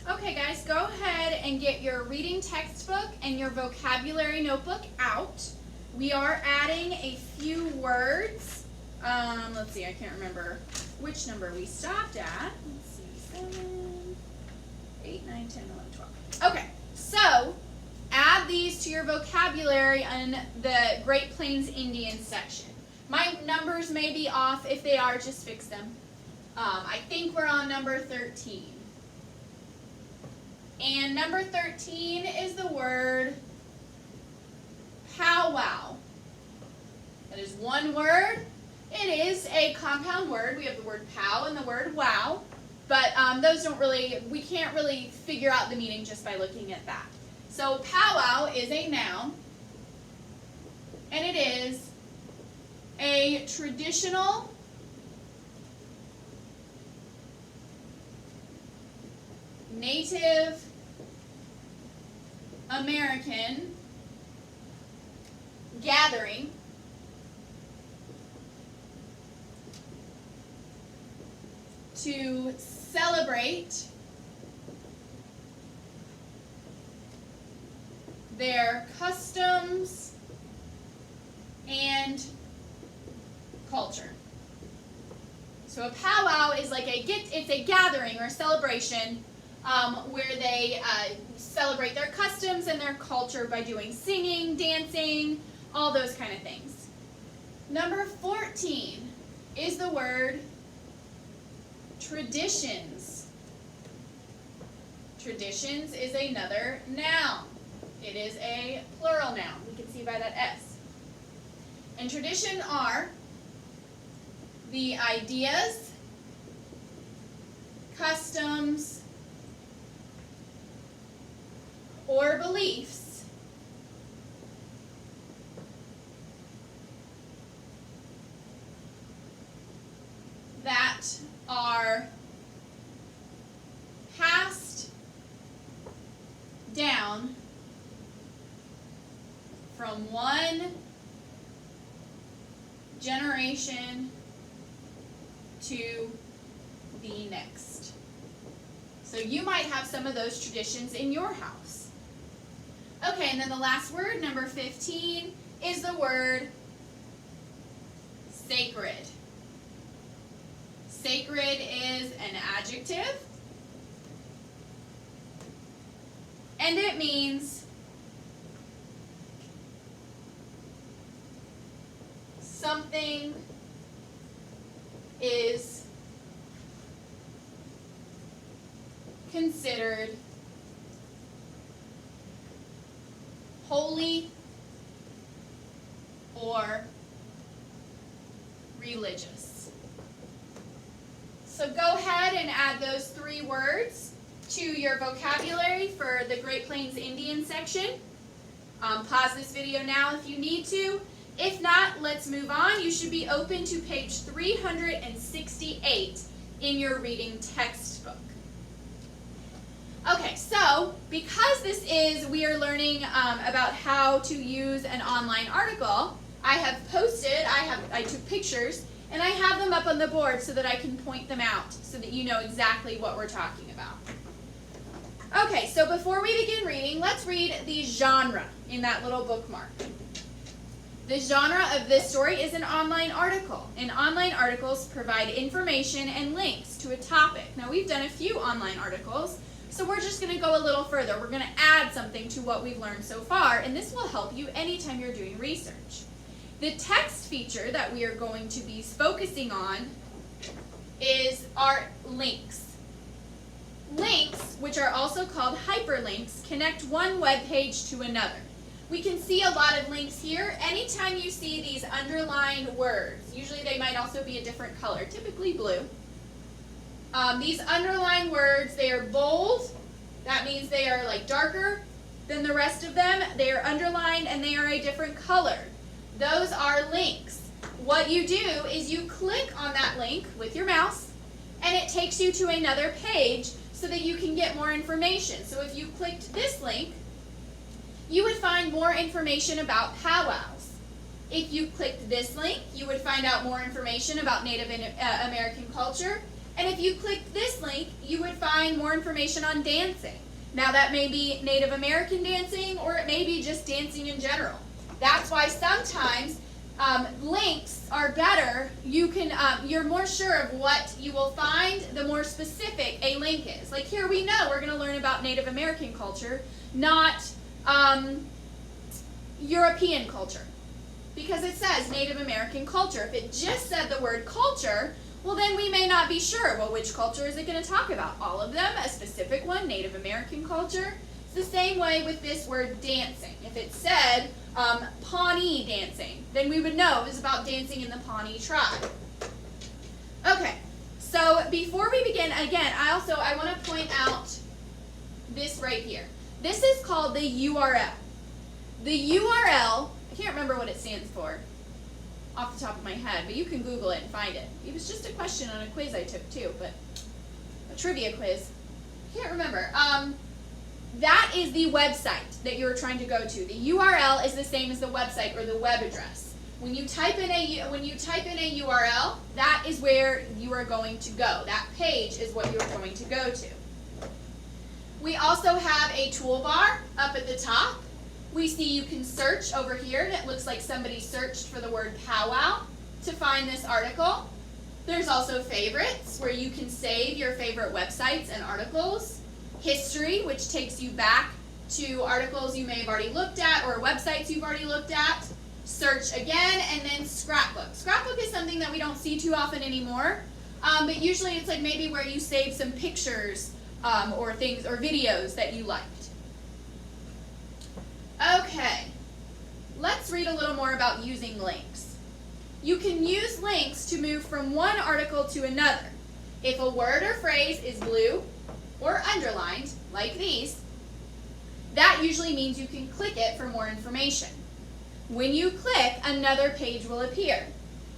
Okay guys, go ahead and get your reading textbook and your vocabulary notebook out. We are adding a few words. Let's see, I can't remember which number we stopped at. Let's see, 7, 8, 9, 10, 11, 12. Okay, so add these to your vocabulary in the Great Plains Indian section. My numbers may be off. If they are, just fix them. I think we're on number 13. And number 13 is the word powwow. That is one word. It is a compound word. We have the word pow and the word wow. But those don't really, we can't really figure out the meaning just by looking at that. So powwow is a noun. And it is a traditional Native American gathering to celebrate their customs and culture. So a powwow is like it's a gathering or a celebration where they celebrate their customs and their culture by doing singing, dancing, all those kind of things. Number 14 is the word traditions. Traditions is another noun. It is a plural noun. We can see by that S. And tradition are the ideas, customs, or beliefs that are passed down from one generation to the next. So you might have some of those traditions in your house. Okay, and then the last word, number 15, is the word sacred. Sacred is an adjective, and it means something is considered holy or religious. So go ahead and add those 3 words to your vocabulary for the Great Plains Indian section. Pause this video now if you need to. If not, let's move on. You should be open to page 368 in your reading textbook. Okay, so because we are learning about how to use an online article, I took pictures and I have them up on the board so that I can point them out so that you know exactly what we're talking about. Okay, so before we begin reading, let's read the genre in that little bookmark. The genre of this story is an online article, and online articles provide information and links to a topic. Now, we've done a few online articles, so we're just going to go a little further. We're going to add something to what we've learned so far, and this will help you anytime you're doing research. The text feature that we are going to be focusing on are links. Links, which are also called hyperlinks, connect one web page to another. We can see a lot of links here. Anytime you see these underlined words, usually they might also be a different color, typically blue. These underlined words, they are bold. That means they are like darker than the rest of them. They are underlined and they are a different color. Those are links. What you do is you click on that link with your mouse and it takes you to another page so that you can get more information. So if you clicked this link, you would find more information about powwows. If you clicked this link, you would find out more information about Native American culture. And if you click this link, you would find more information on dancing. Now that may be Native American dancing, or it may be just dancing in general. That's why sometimes links are better. You're more sure of what you will find the more specific a link is. Like here we know we're going to learn about Native American culture, not European culture. Because it says Native American culture. If it just said the word culture, well then we may not be sure. Well, which culture is it going to talk about? All of them? A specific one? Native American culture? It's the same way with this word dancing. If it said Pawnee dancing, then we would know it was about dancing in the Pawnee tribe. Okay, so before we begin, again, I want to point out this right here. This is called the URL. The URL, I can't remember what it stands for off the top of my head, but you can Google it and find it. It was just a question on a quiz I took too, but a trivia quiz. I can't remember. That is the website that you're trying to go to. The URL is the same as the website or the web address. When you type in a URL, that is where you are going to go. That page is what you are going to go to. We also have a toolbar up at the top. We see you can search over here, and it looks like somebody searched for the word powwow to find this article. There's also favorites, where you can save your favorite websites and articles. History, which takes you back to articles you may have already looked at or websites you've already looked at. Search again, and then scrapbook. Scrapbook is something that we don't see too often anymore, but usually it's like maybe where you save some pictures or things or videos that you liked. Okay, let's read a little more about using links. You can use links to move from one article to another. If a word or phrase is blue or underlined, like these, that usually means you can click it for more information. When you click, another page will appear.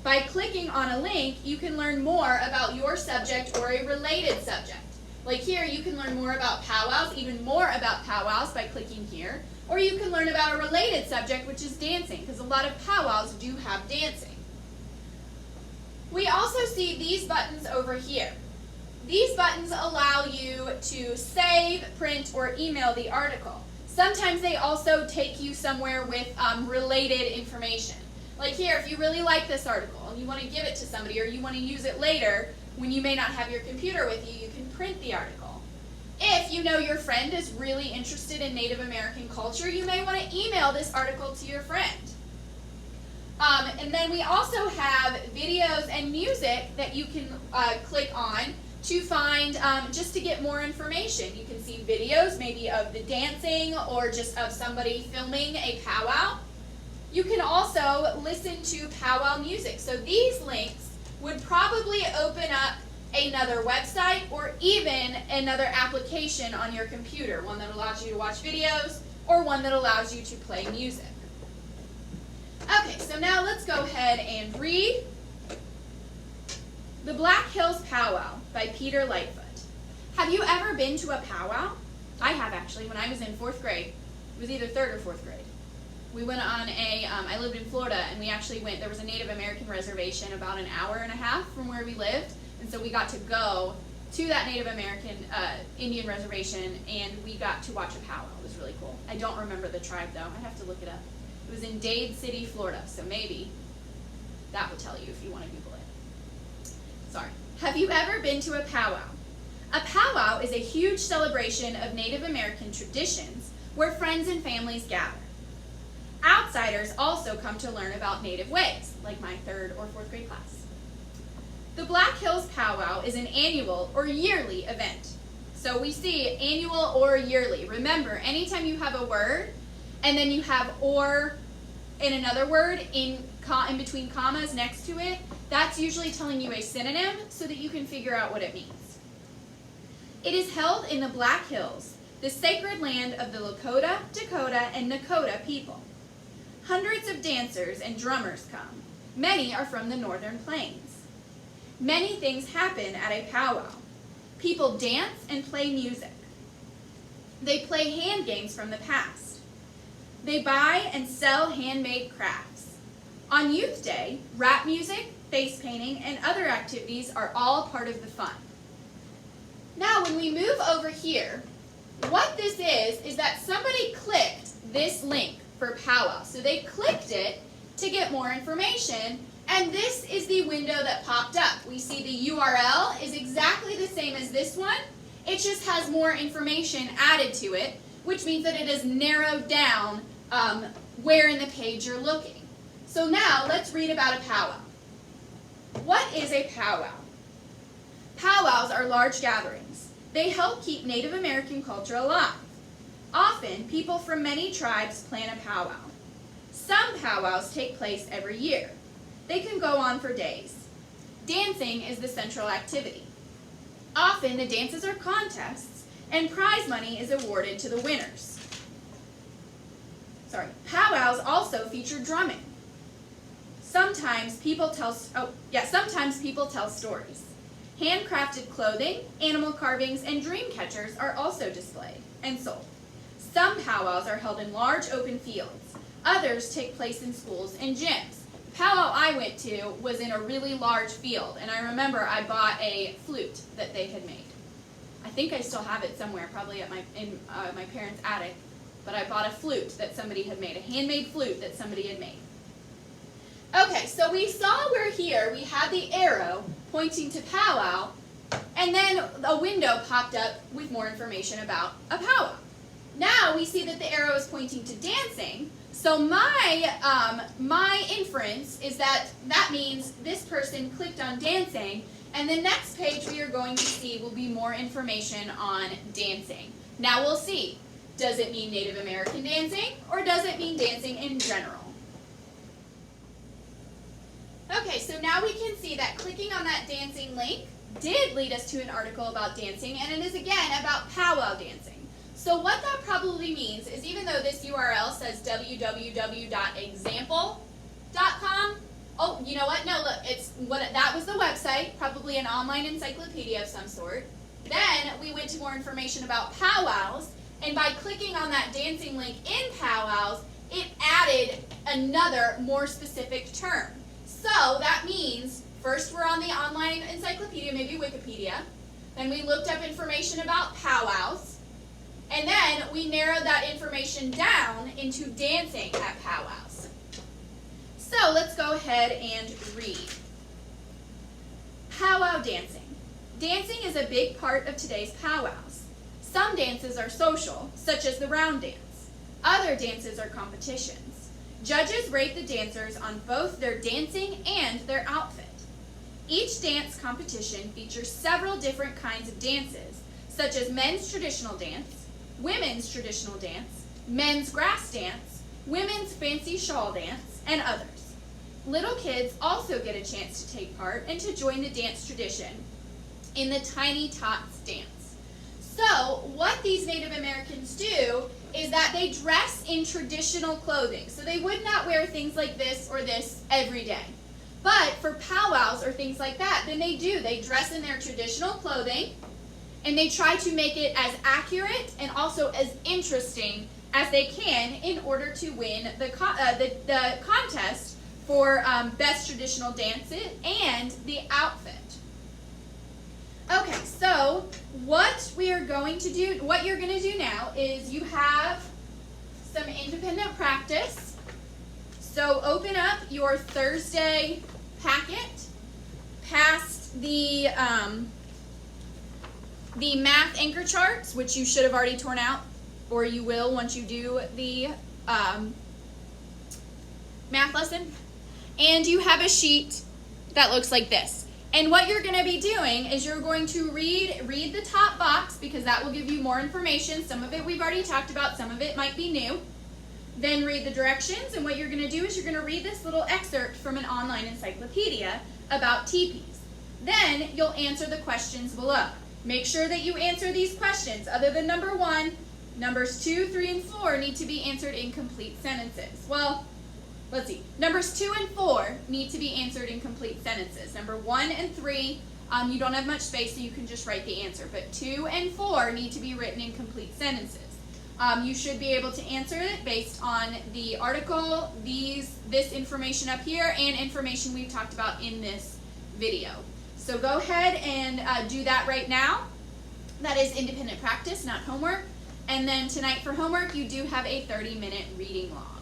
By clicking on a link, you can learn more about your subject or a related subject. Like here, you can learn more about powwows, even more about powwows by clicking here. Or you can learn about a related subject, which is dancing, because a lot of powwows do have dancing. We also see these buttons over here. These buttons allow you to save, print, or email the article. Sometimes they also take you somewhere with related information. Like here, if you really like this article and you want to give it to somebody, or you want to use it later when you may not have your computer with you, you can print the article. If you know your friend is really interested in Native American culture, you may want to email this article to your friend. And then we also have videos and music that you can click on to find, just to get more information. You can see videos maybe of the dancing or just of somebody filming a powwow. You can also listen to powwow music. So these links would probably open up another website or even another application on your computer, one that allows you to watch videos or one that allows you to play music. Okay, so now let's go ahead and read The Black Hills Powwow by Peter Lightfoot. Have you ever been to a powwow? I have actually, when I was in 4th grade. It was either 3rd or 4th grade. We went on I lived in Florida, and we actually went, there was a Native American reservation about an hour and a half from where we lived, and so we got to go to that Native American Indian reservation, and we got to watch a powwow. It was really cool. I don't remember the tribe, though. I have to look it up. It was in Dade City, Florida, so maybe that will tell you if you want to Google it. Sorry. Have you ever been to a powwow? A powwow is a huge celebration of Native American traditions where friends and families gather. Outsiders also come to learn about Native ways, like my 3rd or 4th grade class. The Black Hills Powwow is an annual or yearly event. So we see annual or yearly. Remember, anytime you have a word and then you have or in another word in between commas next to it, that's usually telling you a synonym so that you can figure out what it means. It is held in the Black Hills, the sacred land of the Lakota, Dakota, and Nakota people. Hundreds of dancers and drummers come. Many are from the northern plains. Many things happen at a powwow. People dance and play music. They play hand games from the past. They buy and sell handmade crafts. On Youth Day, rap music, face painting, and other activities are all part of the fun. Now when we move over here, what this is that somebody clicked this link for Powwow. So they clicked it to get more information, and this is the window that popped up. We see the URL is exactly the same as this one. It just has more information added to it, which means that it is narrowed down where in the page you're looking. So now let's read about a powwow. What is a powwow? Powwows are large gatherings. They help keep Native American culture alive. Often, people from many tribes plan a powwow. Some powwows take place every year. They can go on for days. Dancing is the central activity. Often, the dances are contests, and prize money is awarded to the winners. Powwows also feature drumming. Sometimes people tell stories. Handcrafted clothing, animal carvings, and dream catchers are also displayed and sold. Some powwows are held in large open fields. Others take place in schools and gyms. The powwow I went to was in a really large field, and I remember I bought a flute that they had made. I think I still have it somewhere, probably at in my parents' attic, but I bought a flute that somebody had made, a handmade flute that somebody had made. Okay, so we saw where here we had the arrow pointing to powwow, and then a window popped up with more information about a powwow. Now we see that the arrow is pointing to dancing, so my inference is that means this person clicked on dancing, and the next page we are going to see will be more information on dancing. Now we'll see, does it mean Native American dancing, or does it mean dancing in general? Okay, so now we can see that clicking on that dancing link did lead us to an article about dancing, and it is again about powwow dancing. So what that probably means is, even though this URL says www.example.com, oh, you know what? No, look, that was the website, probably an online encyclopedia of some sort. Then we went to more information about powwows, and by clicking on that dancing link in powwows, it added another more specific term. So that means, first we're on the online encyclopedia, maybe Wikipedia, then we looked up information about powwows, and then we narrowed that information down into dancing at powwows. So let's go ahead and read. Powwow dancing. Dancing is a big part of today's powwows. Some dances are social, such as the round dance. Other dances are competitions. Judges rate the dancers on both their dancing and their outfit. Each dance competition features several different kinds of dances, such as men's traditional dance, women's traditional dance, men's grass dance, women's fancy shawl dance, and others. Little kids also get a chance to take part and to join the dance tradition in the Tiny Tots dance. So what these Native Americans do is that they dress in traditional clothing. So they would not wear things like this or this every day. But for powwows or things like that, then they do. They dress in their traditional clothing, and they try to make it as accurate and also as interesting as they can in order to win the contest for best traditional dances and the outfit. Okay, so what you're going to do now is you have some independent practice. So open up your Thursday packet past the math anchor charts, which you should have already torn out, or you will once you do the math lesson. And you have a sheet that looks like this. And what you're going to be doing is you're going to read the top box, because that will give you more information. Some of it we've already talked about, some of it might be new. Then read the directions, and what you're going to do is you're going to read this little excerpt from an online encyclopedia about teepees. Then you'll answer the questions below. Make sure that you answer these questions. Other than number 1, numbers 2, 3, and 4 need to be answered in complete sentences. Well, let's see. Numbers 2 and 4 need to be answered in complete sentences. Number 1 and 3, you don't have much space, so you can just write the answer. But 2 and 4 need to be written in complete sentences. You should be able to answer it based on the article, this information up here, and information we've talked about in this video. So go ahead and do that right now. That is independent practice, not homework. And then tonight for homework, you do have a 30-minute reading log.